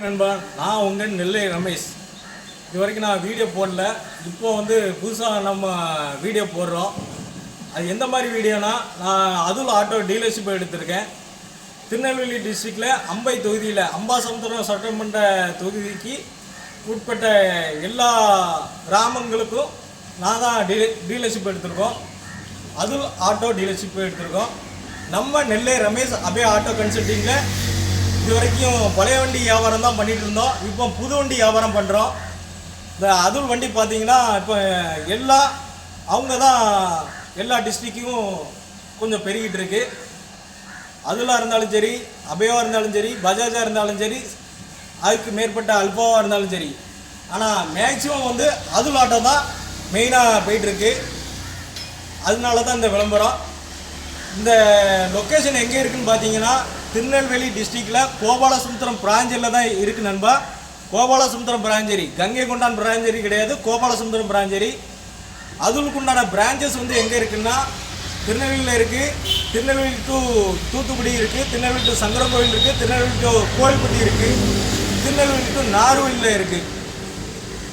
நண்பா, நான் உங்கள் நெல்லை ரமேஷ். இது வரைக்கும் நான் வீடியோ போடல. இப்போ புதுசாக நம்ம வீடியோ போடுறோம். அது எந்த மாதிரி வீடியோனா, நான் அதுல ஆட்டோ டீலர்ஷிப் எடுத்திருக்கேன். திருநெல்வேலி டிஸ்ட்ரிக்டில் அம்பை தொகுதியில் அம்பாசமுத்திரம் சட்டமன்ற தொகுதிக்கு உட்பட்ட எல்லா கிராமங்களுக்கும் நான் தான் டீலர்ஷிப் எடுத்திருக்கோம். அதுல ஆட்டோ டீலர்ஷிப் எடுத்திருக்கோம். நம்ம நெல்லை ரமேஷ் அபே ஆட்டோ கன்சல்ட்டிங்கில் இது வரைக்கும் பழைய வண்டி வியாபாரம் தான் பண்ணிகிட்டு இருந்தோம். இப்போ புது வண்டி வியாபாரம் பண்ணுறோம். இந்த அதுல் வண்டி பார்த்தீங்கன்னா இப்போ அவங்க தான் எல்லா டிஸ்ட்ரிக்ட்டும் கொஞ்சம் பெருகிட்டு இருக்கு. அதுலாக இருந்தாலும் சரி, அபேவாக இருந்தாலும் சரி, பஜாஜாக இருந்தாலும் சரி, அதுக்கு மேற்பட்ட அல்பாவாக இருந்தாலும் சரி. ஆனால் மேக்சிமம் அதுல் ஆட்டோ தான் மெயினாக போயிட்டுருக்கு. அதனால தான் இந்த விளம்பரம். இந்த லொக்கேஷன் எங்கே இருக்குதுன்னு பார்த்தீங்கன்னா, திருநெல்வேலி டிஸ்ட்ரிக்டில் கோபாலசமுத்திரம் பிராஞ்சரில் தான் இருக்குது நண்பா. கோபாலசமுத்திரம் பிராஞ்சரி, கங்கை கொண்டான் பிராஞ்சரி கிடையாது, கோபாலசமுத்திரம் பிராஞ்சரி. அதுக்கு உண்டான பிரான்ச்சஸ் எங்கே இருக்குன்னா, திருநெல்வேலியில் இருக்குது, திருநெல்வேலி டு தூத்துக்குடி இருக்குது, திருநெல்வேலி டு சங்கரங்கோவில் இருக்குது, திருநெல்வேலி டு கோயில்பட்டி இருக்குது, திருநெல்வேலி டு நார்வேலியில் இருக்குது.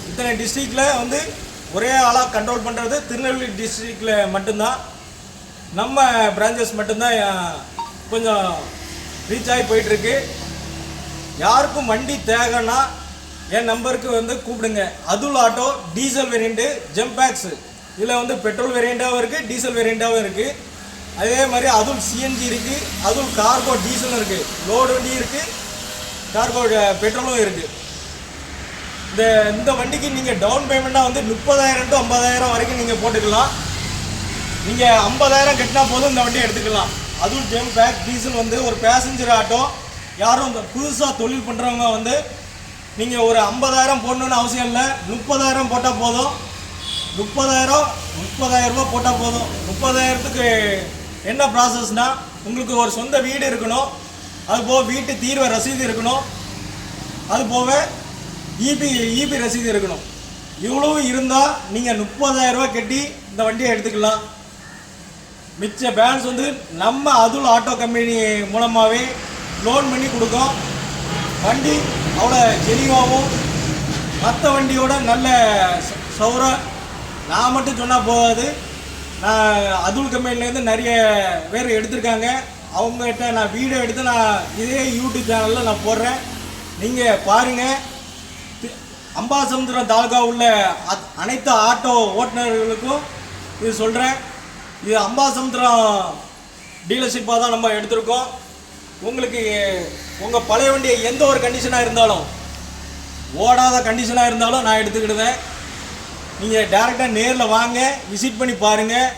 இத்தனை டிஸ்ட்ரிக்டில் ஒரே ஆளாக கண்ட்ரோல் பண்ணுறது திருநெல்வேலி டிஸ்ட்ரிக்டில் மட்டும்தான். நம்ம பிரான்ச்சஸ் மட்டும்தான் கொஞ்சம் ரீச் ஆகி போயிட்டுருக்கு. யாருக்கும் வண்டி தேவைன்னா என் நம்பருக்கு கூப்பிடுங்க. அதுல் ஆட்டோ டீசல் வேரியண்ட்டு ஜெம்பேக்ஸு, இதில் பெட்ரோல் வேரியண்ட்டாகவும் இருக்குது, டீசல் வேரியண்ட்டாகவும் இருக்குது. அதே மாதிரி அதுல் சிஎன்ஜி இருக்குது, அதுல் கார்கோ டீசலும் இருக்குது, லோடு வண்டி இருக்குது, கார்கோ பெட்ரோலும் இருக்குது. இந்த வண்டிக்கு நீங்கள் டவுன் பேமெண்ட்டாக 30,000 to 50,000 வரைக்கும் நீங்கள் போட்டுக்கலாம். நீங்கள் 50,000 கட்டினா போதும் இந்த வண்டியை எடுத்துக்கலாம். அதுவும் ஜெம்பேக் டீசல் ஒரு பேசஞ்சர் ஆட்டோ. யாரும் புதுசாக தொழில் பண்ணுறவங்க நீங்கள் ஒரு 50,000 போடணுன்னு அவசியம் இல்லை. 30,000 போட்டால் போதும். 30,000 ரூபா போட்டால் போதும். 30,000த்துக்கு என்ன ப்ராசஸ்னால், உங்களுக்கு ஒரு சொந்த வீடு இருக்கணும், அது போக வீட்டு தீர்வை ரசீது இருக்கணும், அது போக இபி ரசீது இருக்கணும். இவ்வளவு இருந்தால் நீங்கள் 30,000 ரூபா கட்டி இந்த வண்டியை எடுத்துக்கலாம். மிச்ச பேலன்ஸ் நம்ம அதுல் ஆட்டோ கம்பெனி மூலமாகவே லோன் பண்ணி கொடுக்கும். வண்டி அவ்வளோ ஜெனிவாகவும் மற்ற வண்டியோட நல்ல சௌரம். நான் மட்டும் சொன்னால் போகாது, நான் அதுல் கம்பெனிலேருந்து நிறைய பேர் எடுத்திருக்காங்க. அவங்ககிட்ட நான் வீடியோ எடுத்து நான் இதே யூடியூப் சேனலில் நான் போடுறேன், நீங்கள் பாருங்கள். அம்பாசமுத்திரம் தாலுகா உள்ள அனைத்து ஆட்டோ ஓட்டுநர்களுக்கும் இது சொல்கிறேன். இது அம்பாசமுத்திரம் டீலர்ஷிப்பாக தான் நம்ம எடுத்திருக்கோம். உங்களுக்கு உங்கள் பழைய வண்டியை எந்த ஒரு கண்டிஷனாக இருந்தாலும், ஓடாத கண்டிஷனாக இருந்தாலும் நான் எடுத்துக்கிடுவேன். நீங்கள் டேரெக்டாக நேரில் வாங்க, விசிட் பண்ணி பாருங்கள்.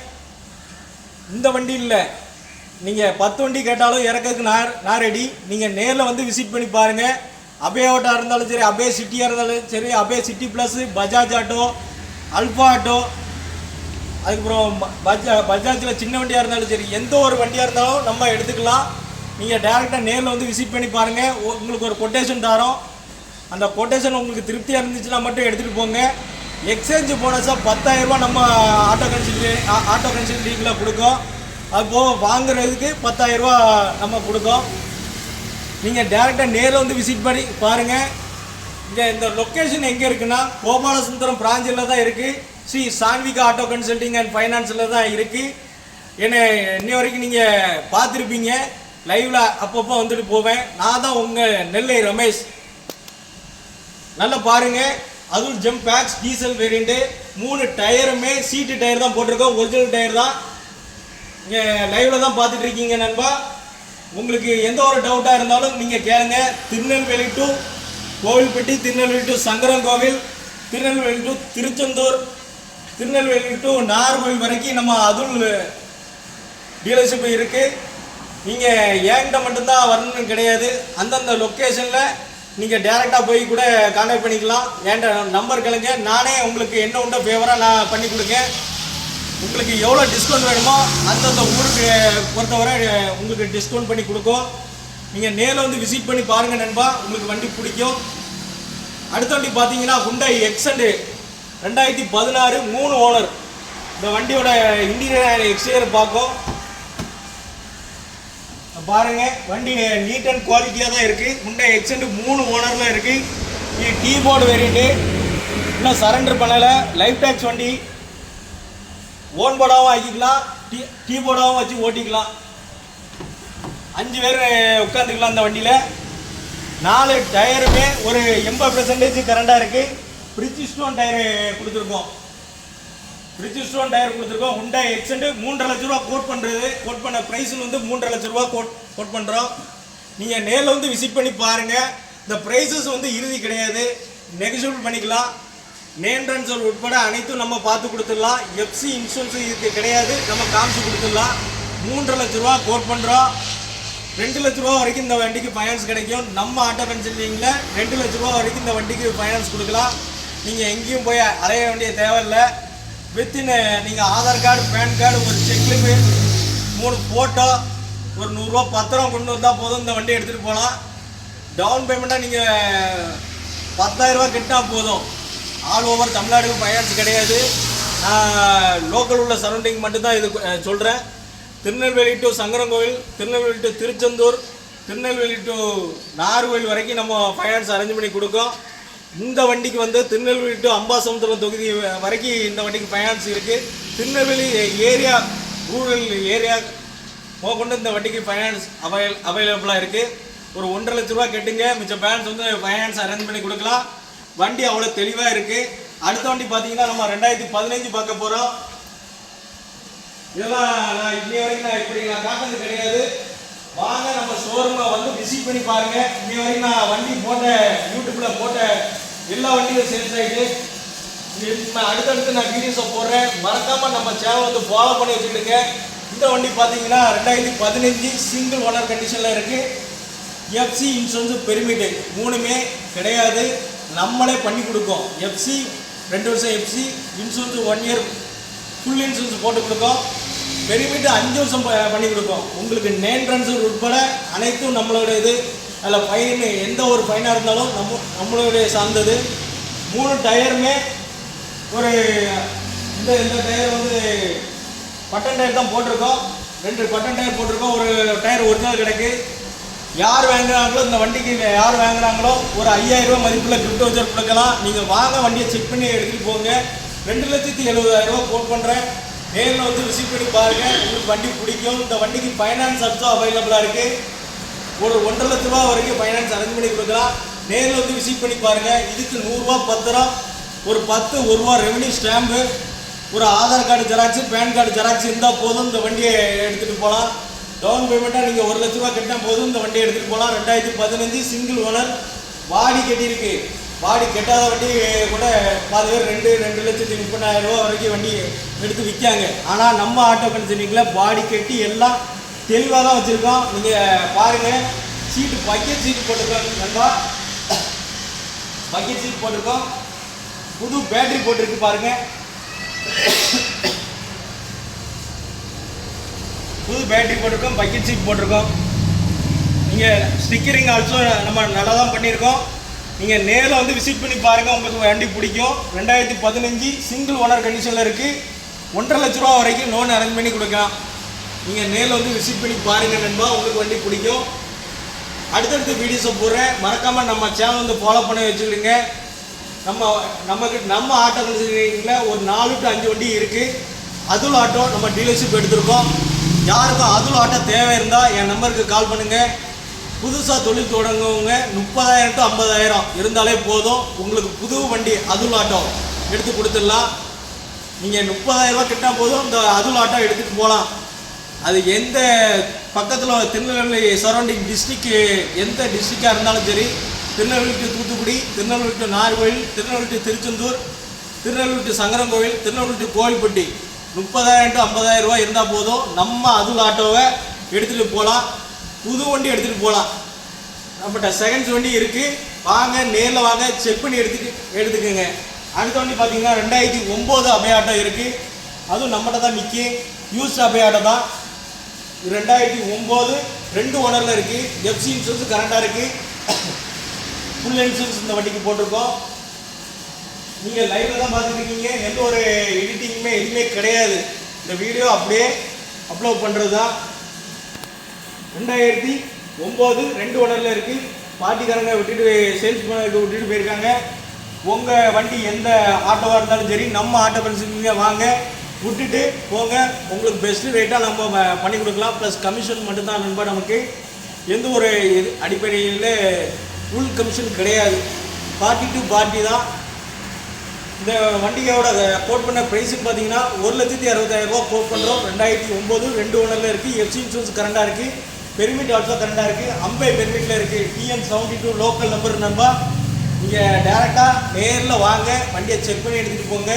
இந்த வண்டி இல்லை, நீங்கள் 10 வண்டி கேட்டாலும் இறக்கிறதுக்கு நான் ரெடி. நீங்கள் நேரில் விசிட் பண்ணி பாருங்கள். அபே ஆட்டோவாக இருந்தாலும் சரி, அபே சிட்டியாக இருந்தாலும் சரி, Ape City plus, Bajaj auto, Alfa auto, அதுக்கப்புறம் பஜாஜில் சின்ன வண்டியாக இருந்தாலும் சரி, எந்த ஒரு வண்டியாக இருந்தாலும் நம்ம எடுத்துக்கலாம். நீங்கள் டேரெக்டாக நேரில் விசிட் பண்ணி பாருங்கள். உங்களுக்கு ஒரு கொட்டேஷன் தரோம். அந்த கொட்டேஷன் உங்களுக்கு திருப்தியாக இருந்துச்சுன்னா மட்டும் எடுத்துகிட்டு போங்க. எக்ஸ்சேஞ்சு போனஸாக 10,000 ரூபா நம்ம ஆட்டோ கன்சல்ட்டிங்கில் கொடுக்கும். அது போக வாங்குறதுக்கு 10,000 ரூபா நம்ம கொடுக்கோம். நீங்கள் டேரெக்டாக நேரில் விசிட் பண்ணி பாருங்கள். இங்கே இந்த லொக்கேஷன் எங்கே இருக்குன்னா, கோபாலசமுத்திரம் பிராஞ்சில் தான் இருக்குது. Shri Sanvika auto consulting and ஃபைனான்ஸில் தான் இருக்குது. இன்னை வரைக்கும் நீங்கள் பார்த்துருப்பீங்க, லைவில் அப்பப்போ போவேன். நான் தான் உங்கள் நெல்லை ரமேஷ். நல்லா பாருங்கள். அதுவும் ஜெம்பேக்ஸ் டீசல் வேரியண்ட்டு, 3 டயருமே சீட்டு டயர் தான் போட்டிருக்கோம், ஒரிஜினல் டயர் தான். நீங்கள் லைவில் தான் பார்த்துட்டு இருக்கீங்க நண்பா. உங்களுக்கு எந்த ஒரு டவுட்டாக இருந்தாலும் நீங்கள் கேளுங்க. Tirunelveli to Kovilpatti, Tirunelveli to Sankarankovil, Tirunelveli to Tiruchendur, Tirunelveli to Nagercoil வரைக்கும் நம்ம அதுல் டீலர்ஷிப் இருக்குது. நீங்கள் என்கிட்ட மட்டும்தான் வரணும்னு கிடையாது. அந்தந்த லொக்கேஷனில் நீங்கள் டேரெக்டாக போய் கூட கான்டாக்ட் பண்ணிக்கலாம். என்கிட்ட நம்பர் கேளுங்க, நானே உங்களுக்கு என்ன உண்டோ ஃபேவராக நான் பண்ணி கொடுக்கேன். உங்களுக்கு எவ்வளோ டிஸ்கவுண்ட் வேணுமோ அந்தந்த ஊருக்கு பொறுத்தவரை உங்களுக்கு டிஸ்கவுண்ட் பண்ணி கொடுக்கும். நீங்கள் நேரில் விசிட் பண்ணி பாருங்கள் நண்பா, உங்களுக்கு வண்டி பிடிக்கும். அடுத்த வண்டி பார்த்தீங்கன்னா ஹுண்டாய் எக்ஸெண்ட் 2016 3 ஓனர். இந்த வண்டியோட இன்டீரியர் எக்ஸ்டீரியர் பார்க்கும். பாருங்கள் வண்டி நீட் அண்ட் குவாலிட்டியாக தான் இருக்குது. முன்னே எக்ஸெண்ட் 3 ஓனரில் இருக்குது. இது டீ போர்டு வேரியண்ட்டு, இன்னும் சரண்டர் பண்ணலை. லைஃப் டேக்ஸ் வண்டி, ஓன் போர்டாகவும் ஆக்கிக்கலாம், டீ போர்டாகவும் வச்சு ஓட்டிக்கலாம். 5 பேர் உட்காந்துக்கலாம் இந்த வண்டியில். 4 டயருமே ஒரு 80% கரண்டாக இருக்குது. பிரிட்ஜ் ஸ்டோன் டயரு கொடுத்துருக்கோம். ஹுண்டா எக்ஸெண்ட் 3.5 லட்ச ரூபா கோட் பண்ண ப்ரைஸில் வந்து 3.5 லட்ச ரூபா கோட் பண்ணுறோம். நீங்கள் நேரில் வந்து விசிட் பண்ணி பாருங்கள். இந்த ப்ரைஸஸ் வந்து இறுதி கிடையாது, நெகோஷியபிள் பண்ணிக்கலாம். நேம் ட்ரான்ஸ்ஃபர் உட்பட அனைத்தும் நம்ம பார்த்து கொடுத்துடலாம். எஃப்சி இன்சூரன்ஸ் இதுக்கு கிடையாது, நம்ம காமிச்சு கொடுத்துடலாம். 3.5 லட்ச ரூபா கோட் பண்ணுறோம். 2 லட்ச ரூபா வரைக்கும் இந்த வண்டிக்கு ஃபைனான்ஸ் கிடைக்கும். நம்ம ஆட்டோ கன்சல்டிங்கில் 2 லட்ச ரூபா வரைக்கும் இந்த வண்டிக்கு ஃபைனான்ஸ் கொடுக்கலாம். நீங்கள் எங்கேயும் போய் அலைய வேண்டிய தேவையில்லை. வித்தின் நீங்கள் ஆதார் கார்டு, பேன் கார்டு, ஒரு செக்லிப்பு, 3 ஃபோட்டோ, ஒரு 100 ரூபா பத்திரம் கொண்டு வந்தால் போதும், இந்த வண்டி எடுத்துகிட்டு போகலாம். டவுன் பேமெண்ட்டாக நீங்கள் 10,000 ரூபா கட்டினா போதும். ஆல் ஓவர் தமிழ்நாடுக்கு ஃபைனான்ஸ் கிடையாது. லோக்கல் உள்ள சரௌண்டிங் மட்டும்தான் இது சொல்கிறேன். Tirunelveli to Sankarankovil, Tirunelveli to Tiruchendur, Tirunelveli to Nagercoil வரைக்கும் நம்ம ஃபைனான்ஸ் அரேஞ்ச் பண்ணி கொடுக்கோம். இந்த வண்டிக்கு வந்து திருநெல்வேலி டு அம்பாசமுத்திரம் தொகுதி வரைக்கும் இந்த வண்டிக்கு ஃபைனான்ஸ் இருக்குது. திருநெல்வேலி ஏரியா, ரூரல் ஏரியா கொண்டு இந்த வண்டிக்கு ஃபைனான்ஸ் அவைலபிளாக இருக்குது. ஒரு 1.5 லட்ச ரூபா கட்டுங்க, மிச்ச பேலன்ஸ் வந்து ஃபைனான்ஸ் அரேஞ்ச் பண்ணி கொடுக்கலாம். வண்டி அவ்வளோ தெளிவாக இருக்குது. அடுத்த வண்டி பார்த்தீங்கன்னா நம்ம 2015 பார்க்க போகிறோம். இதெல்லாம் நான் இன்னி வரைக்கும் இப்படி காட்டுறது கிடையாது. வாங்க நம்ம ஷோரூமை வந்து விசிட் பண்ணி பாருங்கள். இன்னி வரைக்கும் நான் வண்டி போட்ட யூடியூப்பில் போட்ட எல்லா வண்டியும் சேல்ஸ் ஆகிட்டு அடுத்தடுத்து நான் வீடியோஸை போடுறேன். மறக்காமல் நம்ம சேனல் வந்து ஃபாலோ பண்ணி வச்சுக்கிடுங்க. இந்த வண்டி பார்த்தீங்கன்னா 2015 சிங்கிள் ஓனர் கண்டிஷனில் இருக்குது. எஃப்சி இன்சூரன்ஸ் பெர்மிட்டு 3மே கிடையாது, நம்மளே பண்ணி கொடுக்கோம். எஃப்சி 2 வருஷம், FC insurance 1 year full insurance போட்டு கொடுக்கோம். பெர்மிட்டு 5 வருஷம் பண்ணி கொடுப்போம். உங்களுக்கு நேம் ட்ரான்ஸ்ஃபர் உட்பட அனைத்தும் நம்மளோட இது. அதில் ஃபைன், எந்த ஒரு ஃபைனாக இருந்தாலும் நம்மளுடைய சார்ந்தது. 3 டயருமே ஒரு இந்த டயர் வந்து பட்டன் டயர் தான் போட்டிருக்கோம். 2 பட்டன் டயர் போட்டிருக்கோம். ஒரு டயர் ஒரிஜினல் கிடக்கு. யார் வாங்குறாங்களோ இந்த வண்டிக்கு யார் வாங்குறாங்களோ ஒரு 5,000 ரூபா மதிப்புள்ள கிஃப்ட் வச்சர் கொடுக்கலாம். நீங்கள் வாங்க, வண்டியை செக் பண்ணி எடுத்துகிட்டு போங்க. 2,70,70,000 ரூபா கோட் பண்ணுறேன். நேரில் வந்து விசிட் பண்ணி பாருங்கள், உங்களுக்கு வண்டி பிடிக்கும். இந்த வண்டிக்கு ஃபைனான்ஸ் ஆப்ஷன் அவைலபிளாக இருக்குது. ஒரு 1.5 லட்ச ரூபா வரைக்கும் ஃபைனான்ஸ் அரேஞ்ச் பண்ணி கொடுக்கலாம். நேரில் வந்து விசிட் பண்ணி பாருங்கள். இதுக்கு 100 ரூபா பத்திரம், ஒரு 10 1 ரூபா ரெவன்யூ ஸ்டாம்பு, ஒரு Aadhaar card xerox, PAN card xerox இருந்தால் போதும், இந்த வண்டியை எடுத்துகிட்டு போகலாம். டவுன் பேமெண்ட்டாக நீங்கள் 1 லட்ச ரூபா கட்டினா போதும், இந்த வண்டியை எடுத்துகிட்டு போகலாம். 2015 சிங்கிள் ஓனர். பாடி கட்டியிருக்கு. பாடி கெட்டாத வண்டி கூட பாதி பேர் 2,30,30,000 ரூபா வரைக்கும் வண்டி எடுத்து விற்காங்க. ஆனால் நம்ம ஆட்டோ கன்சல்டிங்கில் பாடி கட்டி எல்லாம் தெளிவாக தான் வச்சுருக்கோம். நீங்கள் பாருங்கள். சீட்டு பக்கெட் சீட்டு போட்டிருக்கோம். நண்பா பக்கெட் சீட் போட்டிருக்கோம். புது பேட்டரி போட்டிருக்கு பாருங்கள். புது பேட்டரி போட்டிருக்கோம், பக்கெட் சீட் போட்டிருக்கோம். நீங்கள் ஸ்டிக்கரிங் ஆல்சோ நம்ம நல்லா தான் பண்ணியிருக்கோம். நீங்கள் நேரில் வந்து விசிட் பண்ணி பாருங்கள், உங்களுக்கு வண்டி பிடிக்கும். 2015 சிங்கிள் ஓனர் கண்டிஷனில் இருக்குது. 1.5 லட்ச ரூபா வரைக்கும் லோன் அரேஞ்ச் பண்ணி கொடுக்கலாம். நீங்கள் நேரில் வந்து விசிட் பண்ணி பாருங்கள் நண்பா, உங்களுக்கு வண்டி பிடிக்கும். அடுத்தடுத்து வீடியோஸை போடுறேன். மறக்காமல் நம்ம சேனல் வந்து ஃபாலோ பண்ணி வச்சுக்கிடுங்க. நம்ம ஆட்டோ கன்சல்டிங்கில் ஒரு 4 to 5 வண்டி இருக்குது. அதுல் ஆட்டோ நம்ம டீலர்ஷிப் எடுத்திருக்கோம். யாருக்கும் அதுல் ஆட்டோ தேவை இருந்தால் என் நம்பருக்கு கால் பண்ணுங்கள். புதுசாக தொழில் தொடங்குவங்க 30,000 to 50,000 இருந்தாலே போதும், உங்களுக்கு புது வண்டி அதுல் ஆட்டோ எடுத்து கொடுத்துடலாம். நீங்கள் 30,000 ரூபா கிட்டா போதும், இந்த அதுல் ஆட்டோ எடுத்துகிட்டு போகலாம். அது எந்த பக்கத்தில் திருநெல்வேலி சரௌண்டிங் டிஸ்ட்ரிக்கு, எந்த டிஸ்ட்ரிக்டாக இருந்தாலும் சரி, Tirunelveli to Thoothukudi, Tirunelveli to Nagercoil, Tirunelveli to Tiruchendur, Tirunelveli to Sankarankovil, Tirunelveli to Kovilpatti, 30,000 to 50,000 ரூபா இருந்தால் போதும், நம்ம அதுல் ஆட்டோவை எடுத்துகிட்டு போகலாம். புது வண்டி எடுத்துகிட்டு போகலாம். நம்மகிட்ட செகண்ட்ஸ் வண்டி இருக்குது. வாங்க, நேரில் வாங்க, செக் பண்ணி எடுத்துக்கோங்க. அடுத்த வண்டி பார்த்தீங்கன்னா 2009 அபய ஆட்டோ இருக்குது. அதுவும் நம்மகிட்ட தான் நிற்கி. யூஸ் அபய ஆட்டோ தான். 2009 2 ஓனரில் இருக்குது. எஃப்சி இன்சூரன்ஸ் கரெக்டாக இருக்குது. ஃபுல் இன்சூரன்ஸ் இந்த வண்டிக்கு போட்டிருக்கோம். நீங்கள் லைவில் தான் பார்த்துருக்கீங்க. எந்த ஒரு எடிட்டிங்குமே எதுவுமே கிடையாது. இந்த வீடியோ அப்படியே அப்லோட் பண்ணுறது தான். 2009 2 ஓனரில் இருக்குது. பார்ட்டிக்காரங்க விட்டுட்டு சேல்ஸ் விட்டுட்டு போயிருக்காங்க. உங்கள் வண்டி எந்த ஆட்டோவாக இருந்தாலும் சரி நம்ம ஆட்டோ கன்சல்டிங்க வாங்க, விட்டுட்டு போங்க. உங்களுக்கு பெஸ்ட்டு ரேட்டாக நம்ம பண்ணி கொடுக்கலாம். ப்ளஸ் கமிஷன் மட்டும்தான் நண்பா. நமக்கு எந்த ஒரு அடிப்படையில் ஃபுல் கமிஷன் கிடையாது. பார்ட்டி டு பார்ட்டி தான். இந்த வண்டியோட கோட் பண்ண ப்ரைஸுன்னு பார்த்தீங்கன்னா 1,60,000 கோட் பண்ணுறோம். 2009 2 ஓனரில் இருக்குது. எஃப்சி இன்சூரன்ஸ் கரண்டாக இருக்குது. பெர்மிட் ஆல்சோ கரண்டாக இருக்குது. அம்பை பெர்மிட்டில் இருக்குது. TN72 லோக்கல் நம்பர் நண்பா. நீங்கள் டேரெக்டாக நேரில் வாங்க, வண்டியை செக் பண்ணி எடுத்துகிட்டு போங்க.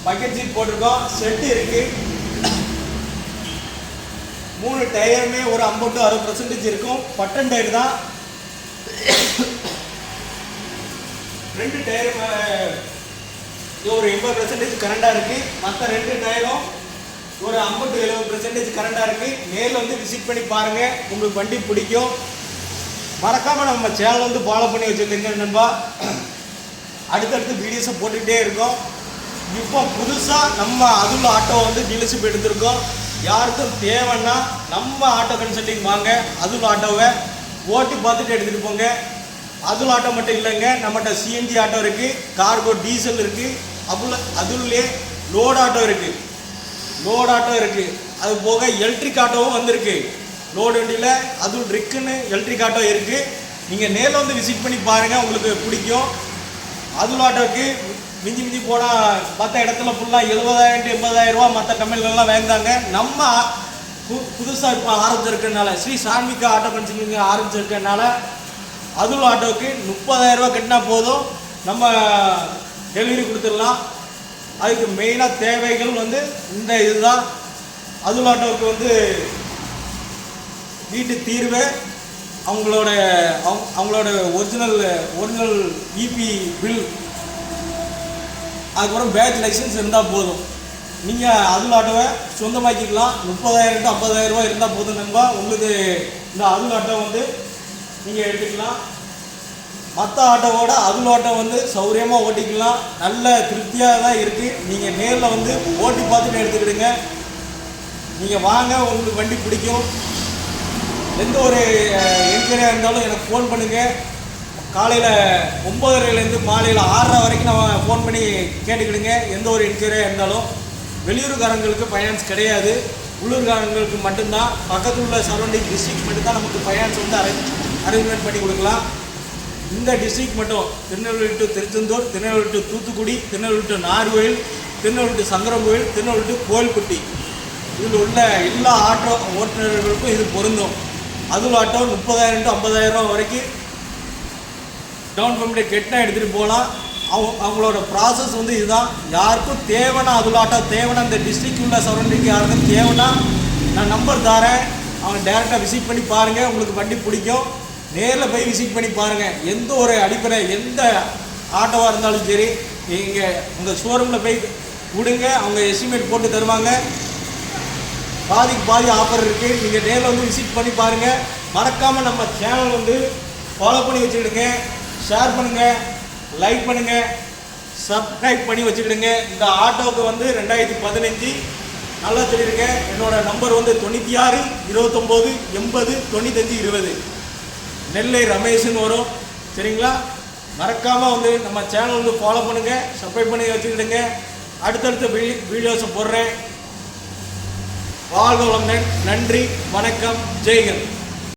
பக்கெட் சீட் போட்டிருக்கோம், செட்டு இருக்குது. 3 டயருமே ஒரு 50 to 60% இருக்கும். பட்டன் டயர் தான். 2 டயரும் ஒரு 80% கரண்டாக இருக்குது. மற்ற 2 டயரும் ஒரு 50 to 70% கரண்டாக இருக்குது. நேரில் வந்து விசிட் பண்ணி பாருங்கள், உங்களுக்கு வண்டி பிடிக்கும். மறக்காமல் நம்ம சேனல் வந்து ஃபாலோ பண்ணி வச்சுருக்கீங்க நண்பா. அடுத்தடுத்து வீடியோஸை போட்டுக்கிட்டே இருக்கோம். இப்போ புதுசாக நம்ம அதுல ஆட்டோ வந்து டீலர்ஷிப் எடுத்திருக்கோம். யாருக்கும் தேவைன்னா நம்ம ஆட்டோ கன்சல்டிங் வாங்க, அதுல ஆட்டோவை ஓட்டி பார்த்துட்டு எடுத்துகிட்டு போங்க. அதுல ஆட்டோ மட்டும் இல்லைங்க, நம்மகிட்ட CNG ஆட்டோ இருக்குது, கார்கோ டீசல் இருக்குது. அதுலேயே லோட் ஆட்டோ இருக்குது. அது போக எலக்ட்ரிக் ஆட்டோவும் வந்திருக்கு. லோடு வண்டியில் அதுவும் ட்ரிக்குன்னு எலக்ட்ரிக் ஆட்டோ இருக்குது. நீங்கள் நேரில் வந்து விசிட் பண்ணி பாருங்கள், உங்களுக்கு பிடிக்கும். அதுல ஆட்டோவுக்கு மிஞ்சி போனால் மற்ற இடத்துல ஃபுல்லாக 70,000 to 80,000 மற்ற கம்பெனிலலாம் வாங்கினாங்க. நம்ம புதுசாக இப்போ ஆரம்பிச்சிருக்கனால, ஸ்ரீ சான்விகா ஆட்டோ கன்சல்டிங் ஆரம்பிச்சிருக்கனால அதுல ஆட்டோவுக்கு 30,000 கட்டினா போதும், நம்ம டெலிவரி கொடுத்துடலாம். அதுக்கு மெயினாக தேவைகள் வந்து இந்த இதுதான். அதுல ஆட்டோவுக்கு வந்து வீட்டு தீர்வு, அவங்களோட ஒரிஜினல் இபி பில், அதுக்கப்புறம் பேட்ச் லைசன்ஸ் இருந்தால் போதும். நீங்கள் அதுல ஆட்டோவை சொந்தமாக்கிக்கலாம். 30,000 to 50,000 இருந்தால் போதும் நண்பா. உங்களுக்கு இந்த அதுல ஆட்டோ வந்து நீங்கள் எடுத்துக்கலாம். மற்ற ஆட்டோவோட அதுல ஆட்டோ வந்து சௌகரியமாக ஓட்டிக்கலாம். நல்ல திருப்தியாக தான் இருக்குது. நீங்கள் நேரில் வந்து ஓட்டி பார்த்துட்டு எடுத்துக்கிடுங்க. நீங்கள் வாங்க, உங்களுக்கு வண்டி பிடிக்கும். எந்த ஒரு என்கொயரியாக இருந்தாலும் எனக்கு ஃபோன் பண்ணுங்கள். காலையில் 9:30 மாலையில் 6:30 வரைக்கும் நம்ம ஃபோன் பண்ணி கேட்டுக்கிடுங்க. எந்த ஒரு என்கொயரியாக இருந்தாலும். வெளியூர்காரங்களுக்கு ஃபைனான்ஸ் கிடையாது, உள்ளூர்காரங்களுக்கு மட்டும்தான். பக்கத்தில் உள்ள சரௌண்டிங் டிஸ்ட்ரிக்ட் மட்டும்தான் நமக்கு ஃபைனான்ஸ் வந்து அரேஞ்ச்மெண்ட் பண்ணி கொடுக்கலாம். இந்த டிஸ்ட்ரிக்ட் மட்டும் Tirunelveli to Tiruchendur, Tirunelveli to Thoothukudi, Tirunelveli to Nagercoil, Tirunelveli to Sankarankovil, Tirunelveli to Kovilpatti, இதில் உள்ள எல்லா ஆட்டோ ஓட்டுநர்களுக்கும் இது பொருந்தும். அதுல ஆட்டோ 30,000 to 50,000 வரைக்கும் டவுன் பேமெண்ட் கெட்டாக எடுத்துகிட்டு போகலாம். அவங்களோட ப்ராசஸ் வந்து இதுதான். யாருக்கும் தேவைன்னா அதுல ஆட்டோ தேவைன்னா, இந்த டிஸ்ட்ரிக்ட் உள்ள சரௌண்டிங் யாருக்கும் தேவைன்னா நான் நம்பர் தரேன். அவங்க டேரெக்டாக விசிட் பண்ணி பாருங்கள், உங்களுக்கு வண்டி பிடிக்கும். நேரில் போய் விசிட் பண்ணி பாருங்கள். எந்த ஒரு அடிப்படை எந்த ஆட்டோவாக இருந்தாலும் சரி, நீங்கள் உங்கள் ஷோரூமில் போய் விடுங்க, அவங்க எஸ்டிமேட் போட்டு தருவாங்க. பாதி ஆஃபர் இருக்குது. நீங்கள் நேரில் வந்து விசிட் பண்ணி பாருங்கள். மறக்காமல் நம்ம சேனல் வந்து ஃபாலோ பண்ணி வச்சுக்கிடுங்க, ஷேர் பண்ணுங்கள், லைக் பண்ணுங்கள், சப்ஸ்கிரைப் பண்ணி வச்சுக்கிடுங்க. இந்த ஆட்டோவுக்கு வந்து 2015 நல்லா சொல்லியிருக்கேன். என்னோடய நம்பர் வந்து 96 29 80 95 20. நெல்லை ரமேஷ்னு வரும். சரிங்களா? மறக்காமல் வந்து நம்ம சேனல் வந்து ஃபாலோ பண்ணுங்கள், சப்ஸ்கிரைப் பண்ணி வச்சுக்கிடுங்க. அடுத்தடுத்த வீடியோஸை போடுறேன். வாழ்க வளமுடன். நன்றி, வணக்கம், ஜெய்ஹிந்த்.